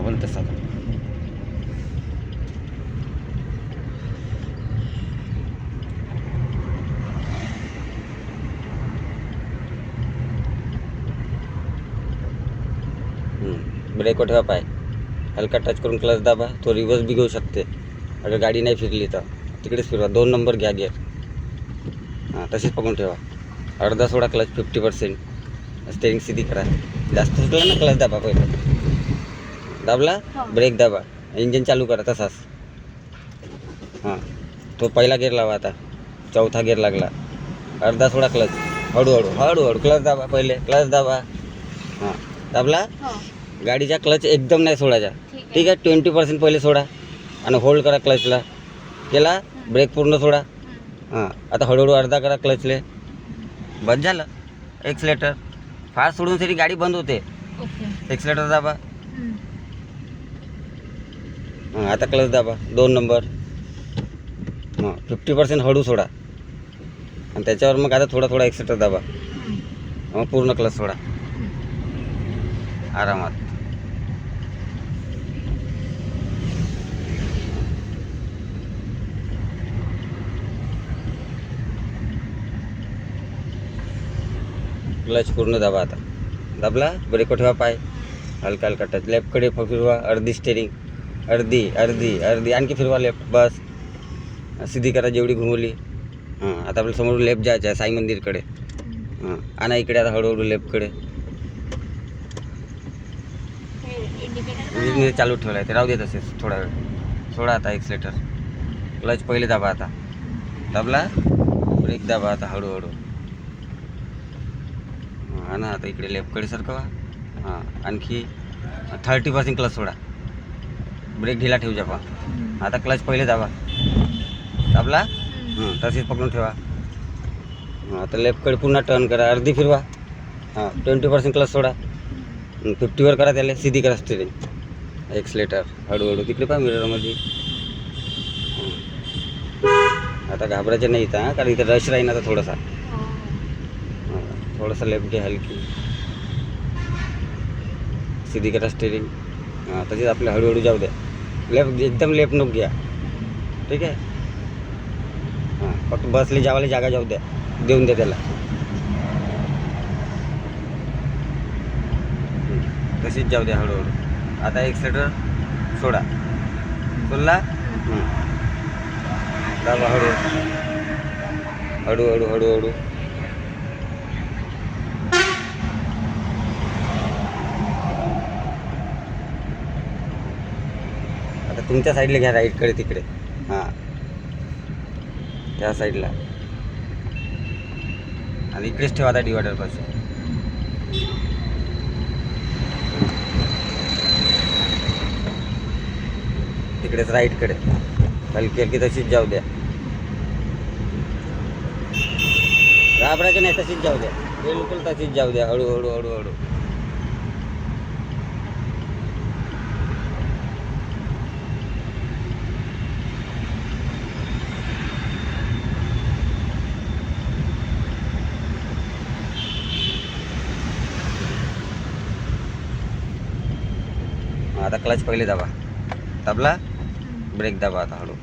Double तसा. ब्रेकवर ठेवा पाय, हलका टच करून क्लच दाबा. तो रिव्हर्स बी घेऊ शकते अगर गाडी नाही फिरली तर. तिकडेच फिरवा. 2 नंबर घ्या गिअर. हां तशीच पकडून ठेवा. अर्धा सोडा क्लच 50%. स्टेरिंग सीधी करा. जास्त सुटला ना क्लच दाबा पहिले. दाबला ब्रेक दाबा. इंजिन चालू करा तसाच. हां तो पहिला गिअर लावा. आता चौथा गिअर लागला. अर्धा सोडा क्लच. हळूहळू हळूहळू क्लच दाबा. पहिले क्लच दाबा. हां दाबला. गाडीचा क्लच एकदम नाही सोडायचा. ठीक आहे. 20% पहिले सोडा आणि होल्ड करा क्लचला. केला ब्रेक पूर्ण सोडा. हां आता हळूहळू अर्धा करा क्लचले. बस झालं. एक्सलेटर फास्ट सोडून तरी गाडी बंद होते. एक्सलेटर दाबा. हां आता क्लच दाबा. 2 नंबर. हां 50% हळू सोडा आणि त्याच्यावर मग आता थोडा थोडा एक्सलेटर दाबा. मग पूर्ण क्लच सोडा आरामात. क्लच पूर्ण दाबा. आता दाबला ब्रेकवर ठेवा पाय, हलका हलका टच. लेफ्टकडे फिरवा. अर्धी स्टेरिंग. अर्धी अर्धी अर्धी आणखी फिरवा लेफ्ट. बस सीधी करा जेवढी घुमवली. हां आता आपल्या समोर लेफ्ट जायचं आहे साई मंदिरकडे. हां आणा इकडे आता हळूहळू लेफ्टकडे. इंजिन चालू ठेवला आहे ते राहू दे तसेच थोडा वेळ. सोडा आता एक्सलेटर. क्लच पहिले दाबा. आता दाबला ब्रेक दाबा. आता हळूहळू. हां ना आता इकडे लेफ्टकडे सरकवा. हां आणखी 30% क्लच सोडा. ब्रेक ढिला ठेवू पण. आता क्लच पहिले दाबा. दाबला तशीच पकडून ठेवा. हां आता लेफ्टकडे पुन्हा टर्न करा. अर्धी फिरवा. हां 20% क्लच सोडा. 50वर करा त्याला. सीधी करा स्टेरिंग. एक्सलेटर हळूहळू. तिकडे पहा मिररमध्ये. आता घाबरायचं नाही इथं. कारण इथं रश राहील आता थोडासा. थोडासा लेफ्ट घ्या हलकी. सीधी करा स्टेरिंग. हां तसेच आपल्या हळूहळू जाऊ द्या. लेफ्ट एकदम लेफ्ट नको घ्या. ठीक आहे. हां फक्त बसली जावाली जागा जाऊ द्या. देऊन द्या त्याला. तशीच जाऊ द्या हळूहळू. आता एक्सलेटर सोडा. सोडला. दाबा हळू हळूहळू हळूहळू. आता तुमच्या साईडला घ्या. राईटकडे तिकडे. हां त्या साईडला आणि इकडेच ठेवा आता डिवायडरपासून. तिकडेच राईटकडे हलकी हलकी तशीच जाऊ द्या. घाबरायचं नाही. तशीच जाऊ द्या. बिलकुल तशीच जाऊ द्या. हळूहळू हळूहळू. आता क्लच पहिले दाबा. दाबला ब्रेक दाबा. आता हळू.